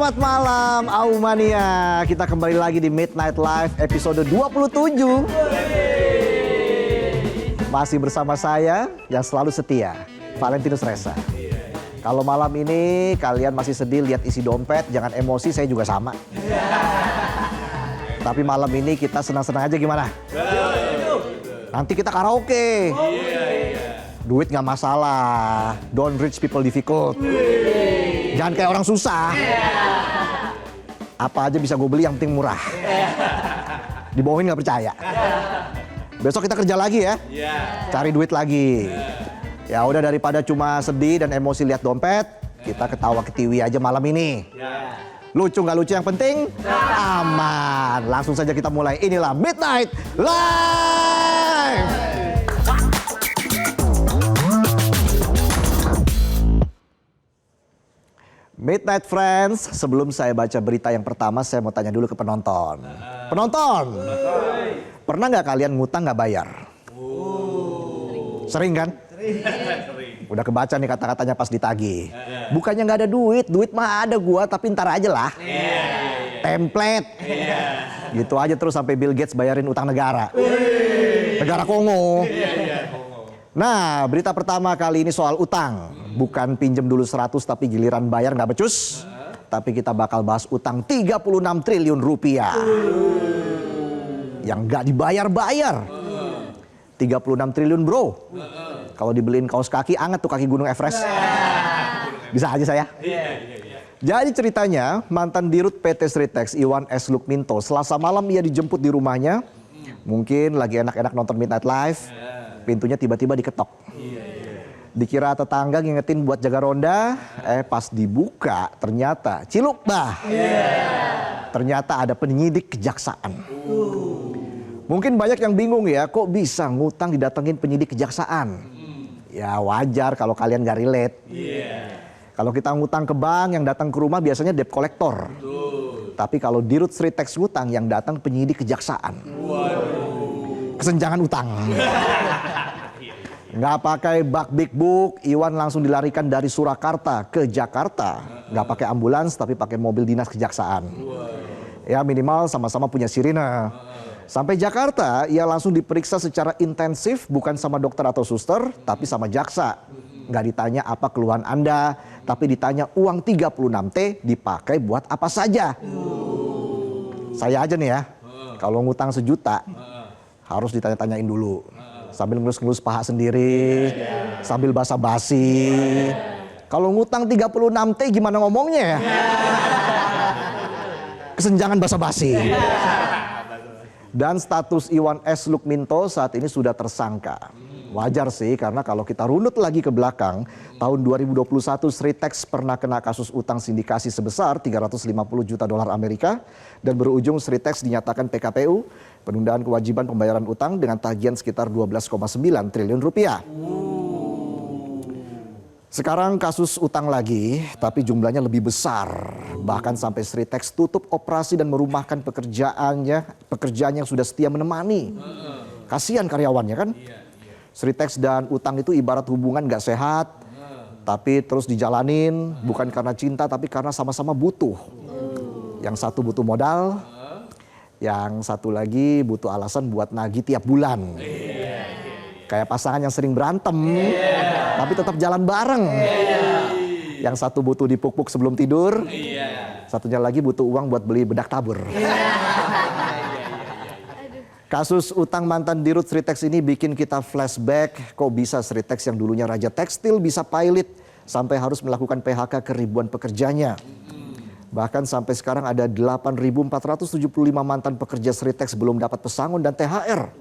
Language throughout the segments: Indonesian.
Selamat malam Aumania. Kita kembali lagi di Midnight Live episode 27. Masih bersama saya yang selalu setia, Valentinus Reza. Kalau malam ini kalian masih sedih lihat isi dompet, jangan emosi, saya juga sama. Tapi malam ini kita senang-senang aja gimana? Nanti kita karaoke. Duit nggak masalah, don't rich people difficult. Jangan kayak orang susah. Apa aja bisa gue beli yang penting murah. Dibohongin nggak percaya. Besok kita kerja lagi ya. Cari duit lagi. Ya udah, daripada cuma sedih dan emosi lihat dompet, kita ketawa ketiwi aja malam ini. Lucu nggak lucu yang penting aman. Langsung saja kita mulai. Inilah Midnight Live. Midnight Friends, sebelum saya baca berita yang pertama, saya mau tanya dulu ke penonton. Penonton, pernah nggak kalian ngutang nggak bayar? Sering kan? Sering. Udah kebaca nih kata-katanya pas ditagih. Bukannya nggak ada duit, duit mah ada gua, tapi ntar aja lah. Template. Gitu aja terus sampai Bill Gates bayarin utang negara. Negara Kongo. Nah, berita pertama kali ini soal utang. Bukan pinjem dulu 100 tapi giliran bayar nggak becus. Tapi kita bakal bahas utang 36 triliun rupiah. Yang nggak dibayar-bayar. 36 triliun bro. Kalau dibeliin kaos kaki, anget tuh kaki Gunung Everest. Bisa aja saya. Jadi ceritanya, mantan dirut PT Sritex Iwan S. Lukminto, Selasa malam ia dijemput di rumahnya. Mungkin lagi enak-enak nonton Midnight Live. Pintunya tiba-tiba diketok. Dikira tetangga ngingetin buat jaga ronda, pas dibuka ternyata ciluk bah. Ternyata ada penyidik kejaksaan. Mungkin banyak yang bingung ya, kok bisa ngutang didatengin penyidik kejaksaan? Ya wajar kalau kalian gak relate. Kalau kita ngutang ke bank, yang datang ke rumah biasanya debt collector. Tapi kalau dirut Sritex ngutang, yang datang penyidik kejaksaan. Kesenjangan utang. Nggak pakai bak big book, Iwan langsung dilarikan dari Surakarta ke Jakarta. Nggak pakai ambulans tapi pakai mobil dinas kejaksaan. Ya minimal sama-sama punya sirine. Sampai Jakarta ia langsung diperiksa secara intensif, bukan sama dokter atau suster tapi sama jaksa. Nggak ditanya apa keluhan Anda, tapi ditanya uang 36T dipakai buat apa saja. Saya aja nih ya, kalau ngutang 1 juta harus ditanya-tanyain dulu. Sambil ngelus-ngelus paha sendiri, sambil basa-basi. Kalau ngutang 36T gimana ngomongnya ya? Kesenjangan basa-basi. Dan status Iwan S. Lukminto saat ini sudah tersangka. Wajar sih, karena kalau kita runut lagi ke belakang, tahun 2021 Sritex pernah kena kasus utang sindikasi sebesar 350 juta dolar Amerika dan berujung Sritex dinyatakan PKPU, penundaan kewajiban pembayaran utang dengan tagihan sekitar 12,9 triliun rupiah. Sekarang kasus utang lagi, tapi jumlahnya lebih besar. Bahkan sampai Sritex tutup operasi dan merumahkan pekerjaannya yang sudah setia menemani. Kasihan karyawannya kan? Sritex dan utang itu ibarat hubungan gak sehat, tapi terus dijalanin bukan karena cinta tapi karena sama-sama butuh. Yang satu butuh modal, yang satu lagi butuh alasan buat nagih tiap bulan. Kayak pasangan yang sering berantem, tapi tetap jalan bareng. Yang satu butuh dipuk-puk sebelum tidur, satunya lagi butuh uang buat beli bedak tabur. Kasus utang mantan dirut Sritex ini bikin kita flashback, kok bisa Sritex yang dulunya raja tekstil bisa pailit sampai harus melakukan PHK ke ribuan pekerjanya. Bahkan sampai sekarang ada 8.475 mantan pekerja Sritex belum dapat pesangon dan THR.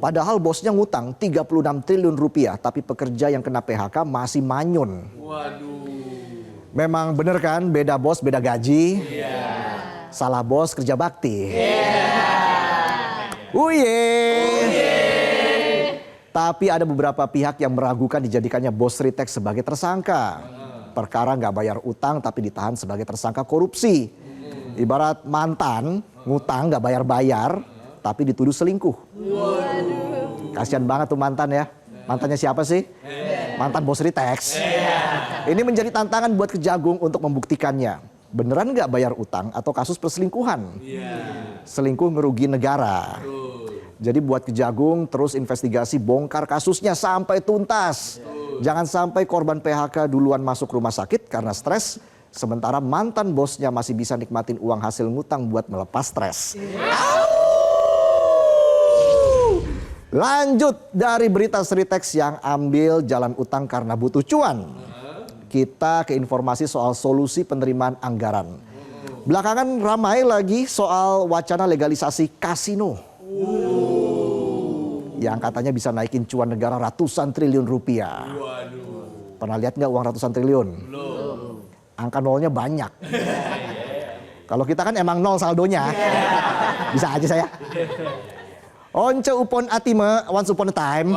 Padahal bosnya ngutang 36 triliun rupiah, tapi pekerja yang kena PHK masih manyun. Memang bener kan, beda bos beda gaji. Salah bos kerja bakti. Tapi ada beberapa pihak yang meragukan dijadikannya bos Sritex sebagai tersangka. Perkara nggak bayar utang tapi ditahan sebagai tersangka korupsi. Ibarat mantan ngutang nggak bayar-bayar tapi dituduh selingkuh. Kasian banget tuh mantan ya. Mantannya siapa sih? Mantan bos Sritex. Ini menjadi tantangan buat Kejagung untuk membuktikannya. Beneran nggak bayar utang atau kasus perselingkuhan? Selingkuh ngerugi negara. Jadi buat Kejagung terus investigasi bongkar kasusnya sampai tuntas. Jangan sampai korban PHK duluan masuk rumah sakit karena stres. Sementara mantan bosnya masih bisa nikmatin uang hasil ngutang buat melepas stres. Lanjut dari berita Sritex yang ambil jalan utang karena butuh cuan. Kita ke informasi soal solusi penerimaan anggaran. Belakangan ramai lagi soal wacana legalisasi kasino. Yang katanya bisa naikin cuan negara ratusan triliun rupiah. Pernah lihat nggak uang ratusan triliun? Angka nolnya banyak. Kalau kita kan emang nol saldonya. Bisa aja saya. Once upon a time, once upon a time,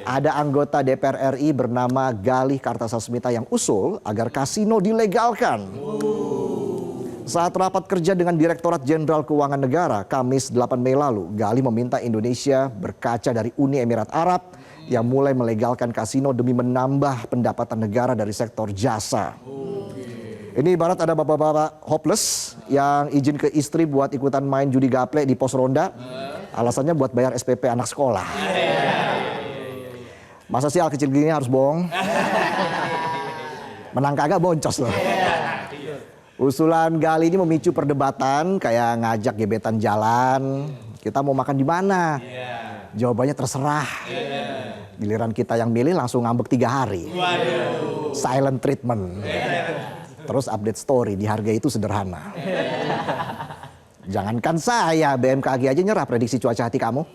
ada anggota DPR RI bernama Galih Kartasasmita yang usul agar kasino dilegalkan. Saat rapat kerja dengan Direktorat Jenderal Keuangan Negara, Kamis 8 Mei lalu, Galih meminta Indonesia berkaca dari Uni Emirat Arab yang mulai melegalkan kasino demi menambah pendapatan negara dari sektor jasa. Ini ibarat ada bapak-bapak hopeless yang izin ke istri buat ikutan main judi gaple di pos ronda. Alasannya buat bayar SPP anak sekolah. Masa sih hal kecil gini harus bohong? Menang kagak boncos loh. Usulan Galih ini memicu perdebatan kayak ngajak gebetan jalan. Kita mau makan di mana? Jawabannya terserah. Giliran kita yang milih langsung ngambek 3 hari. Silent treatment. Terus update story, dihargai itu sederhana. Jangankan saya, BMKG aja nyerah prediksi cuaca hati kamu.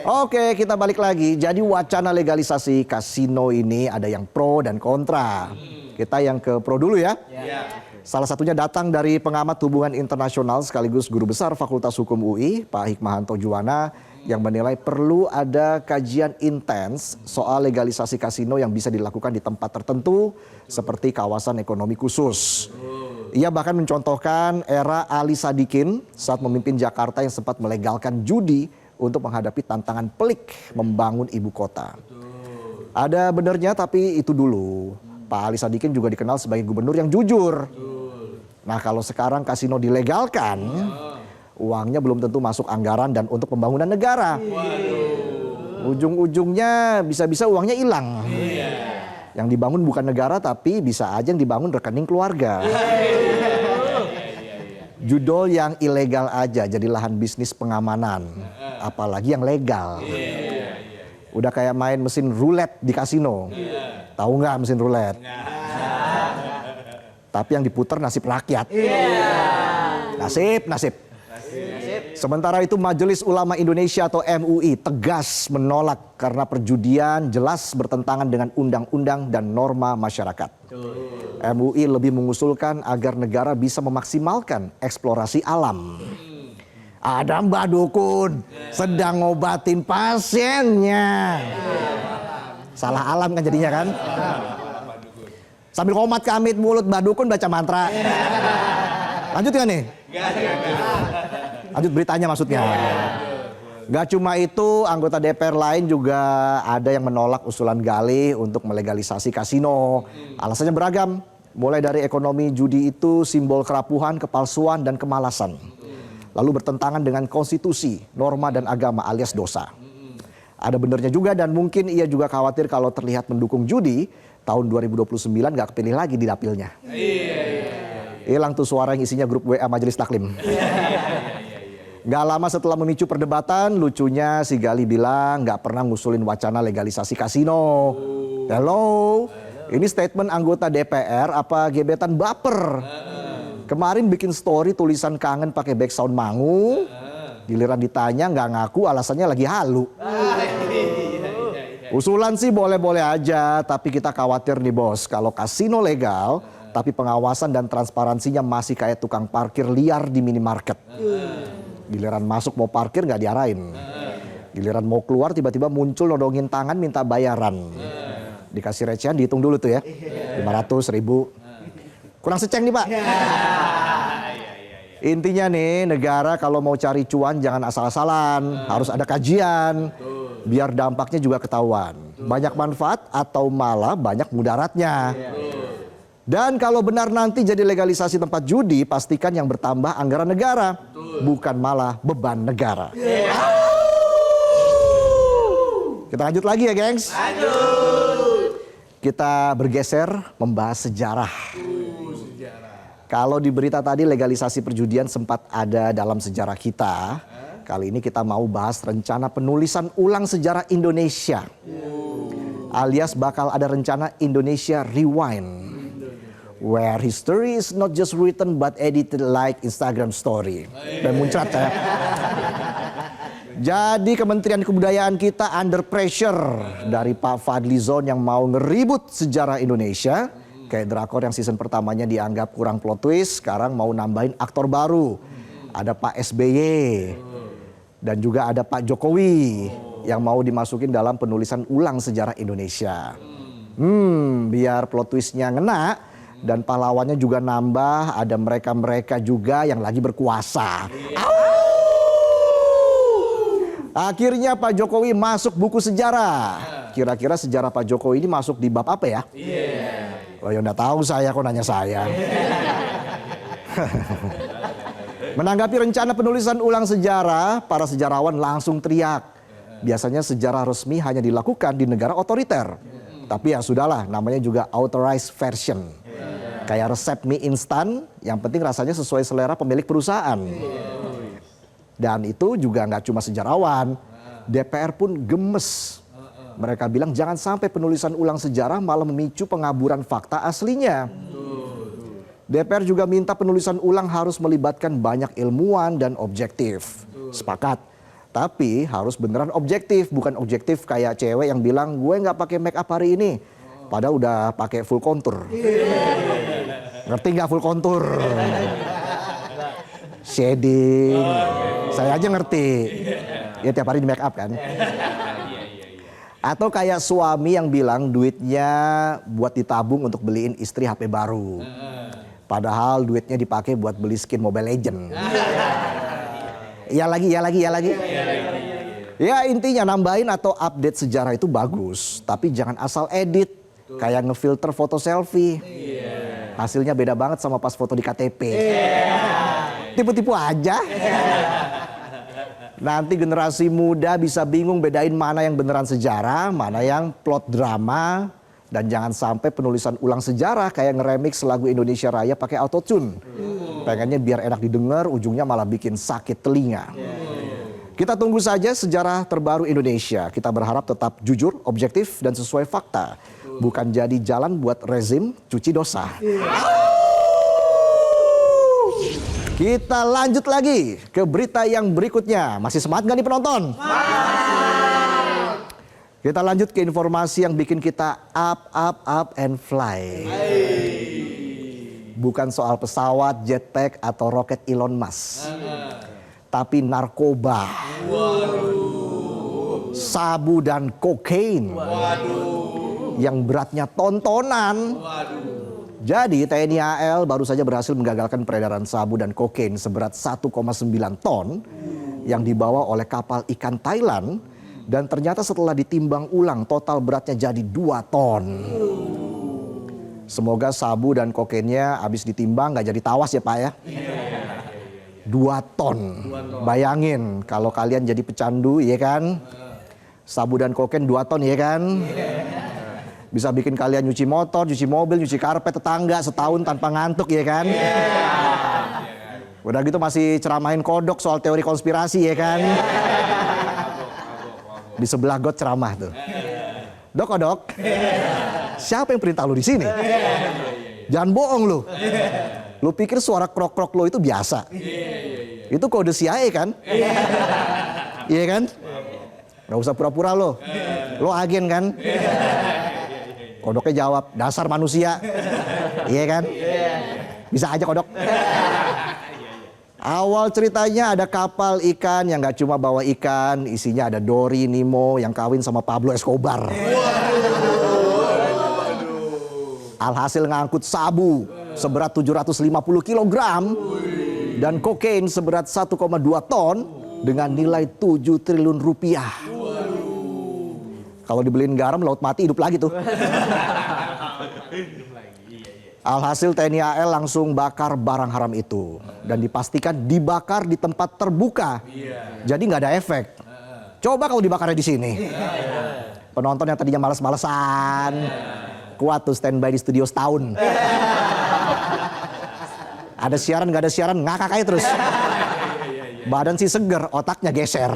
Oke, kita balik lagi. Jadi wacana legalisasi kasino ini ada yang pro dan kontra. Kita yang ke pro dulu ya. Salah satunya datang dari pengamat hubungan internasional sekaligus guru besar Fakultas Hukum UI, Pak Hikmahanto Juwana, yang menilai perlu ada kajian intens soal legalisasi kasino yang bisa dilakukan di tempat tertentu seperti kawasan ekonomi khusus. Ia bahkan mencontohkan era Ali Sadikin saat memimpin Jakarta yang sempat melegalkan judi untuk menghadapi tantangan pelik membangun ibu kota. Ada benernya tapi itu dulu. Pak Ali Sadikin juga dikenal sebagai gubernur yang jujur. Nah kalau sekarang kasino dilegalkan, uangnya belum tentu masuk anggaran dan untuk pembangunan negara. Ujung-ujungnya bisa-bisa uangnya hilang. Yang dibangun bukan negara tapi bisa aja yang dibangun rekening keluarga. Judol yang ilegal aja jadi lahan bisnis pengamanan. Apalagi yang legal. Udah kayak main mesin roulette di kasino. Tahu nggak mesin roulette? Tapi yang diputar nasib rakyat. Nasib. Sementara itu Majelis Ulama Indonesia atau MUI tegas menolak karena perjudian jelas bertentangan dengan undang-undang dan norma masyarakat. MUI lebih mengusulkan agar negara bisa memaksimalkan eksplorasi alam. Ada Mbak Dukun sedang ngobatin pasiennya. Salah alam kan jadinya kan? Sambil komat kamit mulut Mbak Dukun baca mantra. Lanjut gak nih? Lanjut beritanya maksudnya. Gak cuma itu, anggota DPR lain juga ada yang menolak usulan Galih untuk melegalisasi kasino. Alasannya beragam, mulai dari ekonomi judi itu simbol kerapuhan, kepalsuan, dan kemalasan. Lalu bertentangan dengan konstitusi, norma, dan agama alias dosa. Ada benernya juga dan mungkin ia juga khawatir kalau terlihat mendukung judi, tahun 2029 gak kepilih lagi di dapilnya. Hilang tuh suara yang isinya grup WA Majelis Taklim. Gak lama setelah memicu perdebatan, lucunya si Galih bilang gak pernah ngusulin wacana legalisasi kasino. Hello, ini statement anggota DPR apa gebetan baper? Kemarin bikin story tulisan kangen pakai backsound Mangu, giliran ditanya gak ngaku alasannya lagi halu. Usulan sih boleh-boleh aja, tapi kita khawatir nih bos, kalau kasino legal, tapi pengawasan dan transparansinya masih kayak tukang parkir liar di minimarket. Giliran masuk mau parkir nggak diarahin. Giliran mau keluar tiba-tiba muncul nodongin tangan minta bayaran. Dikasih recehan dihitung dulu tuh ya. 500, 1000. Kurang seceng nih Pak. Intinya nih, negara kalau mau cari cuan jangan asal-asalan, harus ada kajian, biar dampaknya juga ketahuan. Banyak manfaat atau malah banyak mudaratnya. Dan kalau benar nanti jadi legalisasi tempat judi, pastikan yang bertambah anggaran negara, bukan malah beban negara. Kita lanjut lagi ya, gengs. Kita bergeser membahas sejarah. Kalau di berita tadi legalisasi perjudian sempat ada dalam sejarah kita. Kali ini kita mau bahas rencana penulisan ulang sejarah Indonesia. Alias bakal ada rencana Indonesia Rewind. Where history is not just written but edited like Instagram story. Dan muncrat ya. Jadi Kementerian Kebudayaan kita under pressure dari Pak Fadlizon yang mau ngeribut sejarah Indonesia. Kayak drakor yang season pertamanya dianggap kurang plot twist, sekarang mau nambahin aktor baru. Ada Pak SBY dan juga ada Pak Jokowi yang mau dimasukin dalam penulisan ulang sejarah Indonesia. Biar plot twistnya ngena dan pahlawannya juga nambah, ada mereka-mereka juga yang lagi berkuasa. Akhirnya Pak Jokowi masuk buku sejarah. Kira-kira sejarah Pak Jokowi ini masuk di bab apa ya? Oh ya udah tahu saya, kok nanya saya. Menanggapi rencana penulisan ulang sejarah, para sejarawan langsung teriak. Biasanya sejarah resmi hanya dilakukan di negara otoriter. Tapi ya sudahlah, namanya juga authorized version. Kayak resep mie instan, yang penting rasanya sesuai selera pemilik perusahaan. Dan itu juga nggak cuma sejarawan, DPR pun gemes. Mereka bilang jangan sampai penulisan ulang sejarah malah memicu pengaburan fakta aslinya. DPR juga minta penulisan ulang harus melibatkan banyak ilmuwan dan objektif. Sepakat. Tapi harus beneran objektif, bukan objektif kayak cewek yang bilang gue nggak pakai make up hari ini, padahal udah pakai full contour. Ngerti nggak full contour? Shading. Saya aja ngerti. Ya tiap hari di make up kan. Atau kayak suami yang bilang duitnya buat ditabung untuk beliin istri HP baru. Padahal duitnya dipakai buat beli skin Mobile Legend. Ya lagi. Ya intinya nambahin atau update sejarah itu bagus. Tapi jangan asal edit. Kayak ngefilter foto selfie. Hasilnya beda banget sama pas foto di KTP. Tipu-tipu aja. Nanti generasi muda bisa bingung bedain mana yang beneran sejarah, mana yang plot drama. Dan jangan sampai penulisan ulang sejarah kayak ngeremix lagu Indonesia Raya pakai autotune. Pengennya biar enak didengar, ujungnya malah bikin sakit telinga. Kita tunggu saja sejarah terbaru Indonesia. Kita berharap tetap jujur, objektif, dan sesuai fakta. Bukan jadi jalan buat rezim cuci dosa. Kita lanjut lagi ke berita yang berikutnya. Masih semangat gak nih penonton? Kita lanjut ke informasi yang bikin kita up and fly. Bukan soal pesawat, jetpack, atau roket Elon Musk. Tapi narkoba. Sabu dan kokain. Yang beratnya tontonan. Jadi TNI AL baru saja berhasil menggagalkan peredaran sabu dan kokain seberat 1,9 ton yang dibawa oleh kapal ikan Thailand, dan ternyata setelah ditimbang ulang total beratnya jadi 2 ton. Semoga sabu dan kokainnya habis ditimbang gak jadi tawas ya Pak ya. 2 ton. Bayangin kalau kalian jadi pecandu ya kan. Sabu dan kokain 2 ton ya kan. Bisa bikin kalian nyuci motor, nyuci mobil, nyuci karpet tetangga setahun tanpa ngantuk ya kan. Udah gitu masih ceramahin kodok soal teori konspirasi ya kan. Di sebelah got ceramah tuh. Dok, siapa yang perintah lu di sini? Jangan bohong lu. Lu pikir suara krok-krok lu itu biasa? Itu kode CIA kan? Iya kan? Gak usah pura-pura lu. Lu agen kan? Kodoknya jawab, dasar manusia. Iya kan? Bisa aja kodok. Awal ceritanya ada kapal ikan yang gak cuma bawa ikan, isinya ada Dory, Nemo yang kawin sama Pablo Escobar. Alhasil ngangkut sabu seberat 750 kg Dan kokain seberat 1,2 ton dengan nilai 7 triliun rupiah. Kalau dibeliin garam, laut mati hidup lagi tuh. Alhasil TNI AL langsung bakar barang haram itu. Dan dipastikan dibakar di tempat terbuka. Jadi nggak ada efek. Coba kalau dibakarnya di sini. Penonton yang tadinya males-malesan. Kuat tuh standby di studio setahun. Ada siaran nggak ada siaran, ngakak aja terus. Badan sih seger, otaknya geser.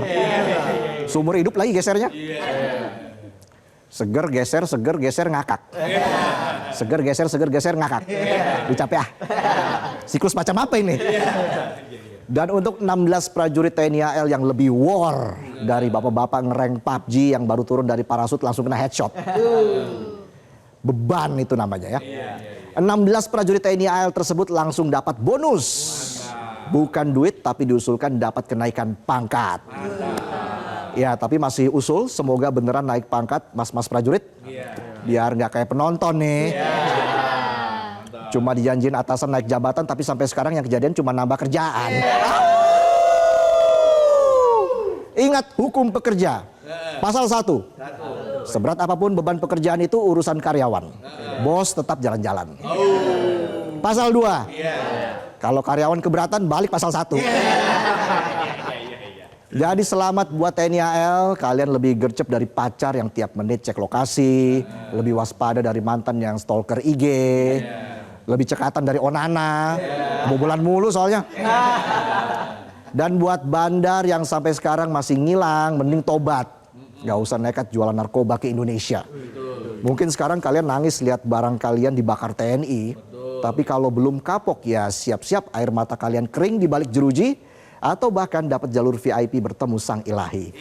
Seumur hidup lagi gesernya. Seger, geser, ngakak. Seger, geser, ngakak. Dicapek ah. Siklus macam apa ini? Dan untuk 16 prajurit TNI AL yang lebih war dari bapak-bapak ngerank PUBG yang baru turun dari parasut langsung kena headshot. Beban itu namanya ya. 16 prajurit TNI AL tersebut langsung dapat bonus. Bukan duit tapi diusulkan dapat kenaikan pangkat. Ya tapi masih usul semoga beneran naik pangkat mas-mas prajurit. Biar nggak kayak penonton nih. Cuma dijanjiin atasan naik jabatan tapi sampai sekarang yang kejadian cuma nambah kerjaan. Ingat hukum pekerja. Pasal 1. Seberat apapun beban pekerjaan itu urusan karyawan. Bos tetap jalan-jalan. Pasal 2. Kalau karyawan keberatan balik pasal 1. Jadi selamat buat TNI AL, kalian lebih gercep dari pacar yang tiap menit cek lokasi, lebih waspada dari mantan yang stalker IG, lebih cekatan dari onana, kebobolan mulu soalnya. Dan buat bandar yang sampai sekarang masih ngilang, mending tobat. Gak usah nekat jualan narkoba ke Indonesia. Mungkin sekarang kalian nangis lihat barang kalian dibakar TNI, tapi kalau belum kapok ya siap-siap air mata kalian kering di balik jeruji, atau bahkan dapat jalur VIP bertemu Sang Ilahi.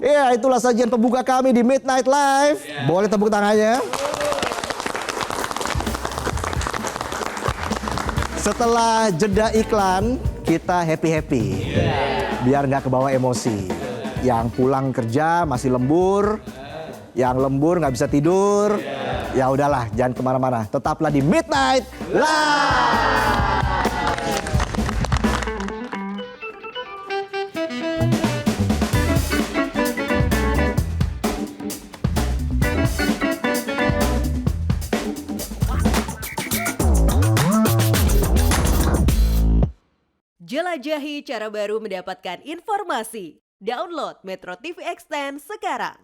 Ya itulah sajian pembuka kami di Midnight Live. Boleh tepuk tangannya. Setelah jeda iklan, kita happy-happy. Biar nggak kebawa emosi. Yang pulang kerja masih lembur, yang lembur nggak bisa tidur. Ya udahlah, jangan kemana-mana. Tetaplah di Midnight Live. Jelajahi cara baru mendapatkan informasi. Download Metro TV Extend sekarang.